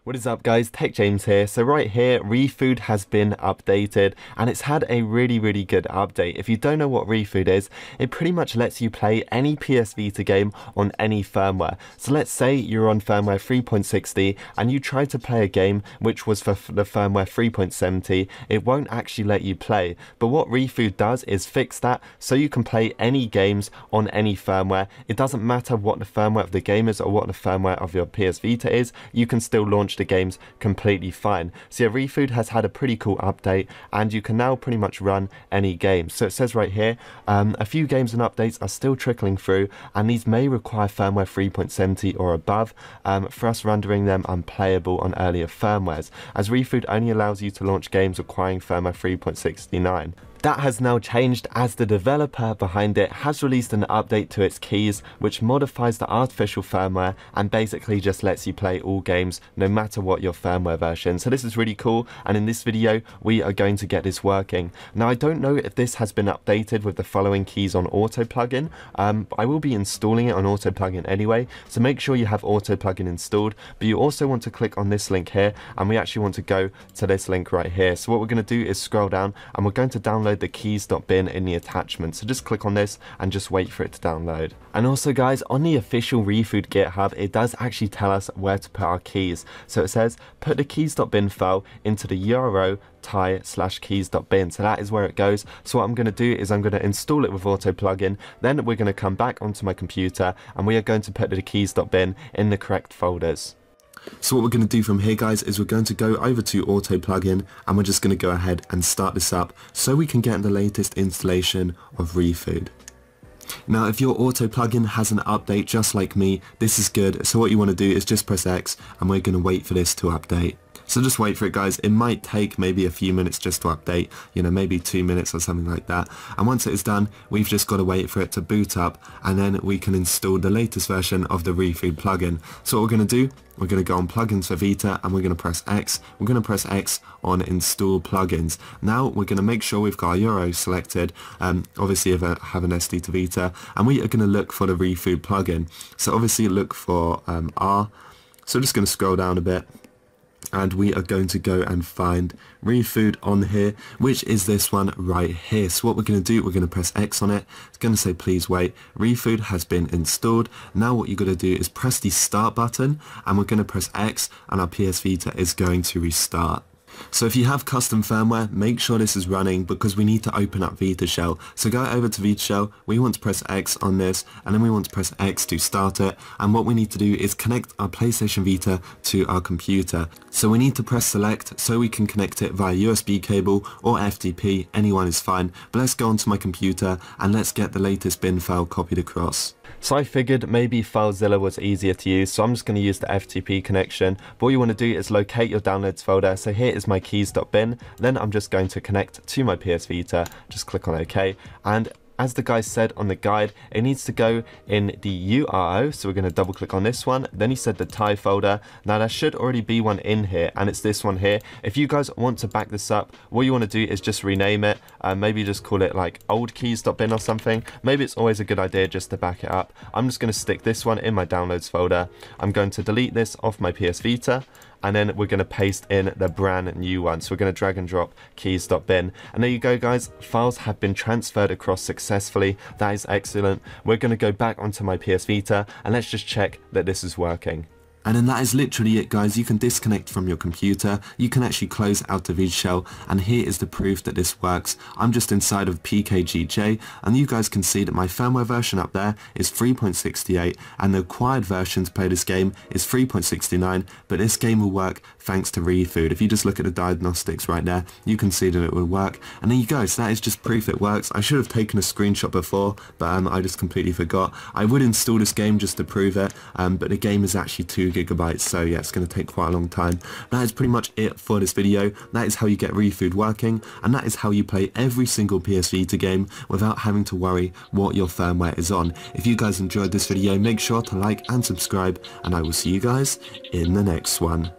What is up guys, Tech James here. So right here, ReFood has been updated and it's had a really good update. If you don't know what ReFood is, it pretty much lets you play any PS Vita game on any firmware. So let's say you're on firmware 3.60 and you try to play a game which was for the firmware 3.70, it won't actually let you play. But what ReFood does is fix that so you can play any games on any firmware. It doesn't matter what the firmware of the game is or what the firmware of your PS Vita is, you can still launch the games completely fine. So yeah, ReFood has had a pretty cool update and you can now pretty much run any game. So it says right here, a few games and updates are still trickling through and these may require firmware 3.70 or above, for us rendering them unplayable on earlier firmwares, as ReFood only allows you to launch games requiring firmware 3.69. That has now changed as the developer behind it has released an update to its keys which modifies the artificial firmware and basically just lets you play all games no matter what your firmware version. So this is really cool, and in this video we are going to get this working. Now I don't know if this has been updated with the following keys on auto plugin. I will be installing it on auto plugin anyway, so make sure you have auto plugin installed, but you also want to click on this link here and we actually want to go to this link right here. So what we're going to do is scroll down and we're going to download the keys.bin in the attachment. So just click on this and just wait for it to download. And also guys, on the official ReFood GitHub, it does actually tell us where to put our keys. So it says put the keys.bin file into the URL tie/keys.bin. So that is where it goes. So what I'm going to do is I'm going to install it with auto plugin, then we're going to come back onto my computer and we are going to put the keys.bin in the correct folders. So what we're going to do from here guys is we're going to go over to auto plugin and we're just going to go ahead and start this up so we can get the latest installation of ReFood. Now if your auto plugin has an update just like me, this is good. So what you want to do is just press X and we're going to wait for this to update. So just wait for it guys, it might take maybe a few minutes just to update, you know, maybe 2 minutes or something like that. And once it is done, we've just got to wait for it to boot up and then we can install the latest version of the ReFood plugin. So what we're going to do, we're going to go on plugins for Vita and we're going to press X. We're going to press X on install plugins. Now we're going to make sure we've got our Euro selected, obviously if I have an SD to Vita, and we are going to look for the ReFood plugin. So obviously look for R. So just going to scroll down a bit. And we are going to go and find ReFood on here, which is this one right here. So what we're going to do, we're going to press X on it. It's going to say please wait. ReFood has been installed. Now what you're going to do is press the start button and we're going to press X and our PS Vita is going to restart. So if you have custom firmware, make sure this is running because we need to open up VitaShell. So go over to VitaShell, we want to press X on this and then we want to press X to start it, and what we need to do is connect our PlayStation Vita to our computer. So we need to press select so we can connect it via USB cable or FTP, anyone is fine, but let's go onto my computer and let's get the latest bin file copied across. So I figured maybe FileZilla was easier to use, so I'm just going to use the FTP connection. But all you want to do is locate your downloads folder. So here is my keys.bin, then I'm just going to connect to my PS Vita, just click on OK, and as the guy said on the guide, it needs to go in the URO, so we're going to double click on this one. Then he said the TIE folder. Now there should already be one in here, and it's this one here. If you guys want to back this up, what you want to do is just rename it, maybe just call it like old keys.bin or something. Maybe it's always a good idea just to back it up. I'm just going to stick this one in my downloads folder. I'm going to delete this off my PS Vita, and then we're going to paste in the brand new one. So we're going to drag and drop keys.bin, and there you go guys, files have been transferred across successfully. That is excellent. We're going to go back onto my PS Vita and let's just check that this is working. And then that is literally it guys, you can disconnect from your computer, you can actually close out of VitaShell, and here is the proof that this works. I'm just inside of PKGJ and you guys can see that my firmware version up there is 3.68 and the acquired version to play this game is 3.69, but this game will work thanks to ReFood. If you just look at the diagnostics right there, you can see that it will work, and there you go, so that is just proof it works. I should have taken a screenshot before, but I just completely forgot. I would install this game just to prove it, but the game is actually 2 gigabytes, so yeah, it's going to take quite a long time. That is pretty much it for this video. That is how you get ReFood working, and that is how you play every single PS Vita game without having to worry what your firmware is on. If you guys enjoyed this video, make sure to like and subscribe, and I will see you guys in the next one.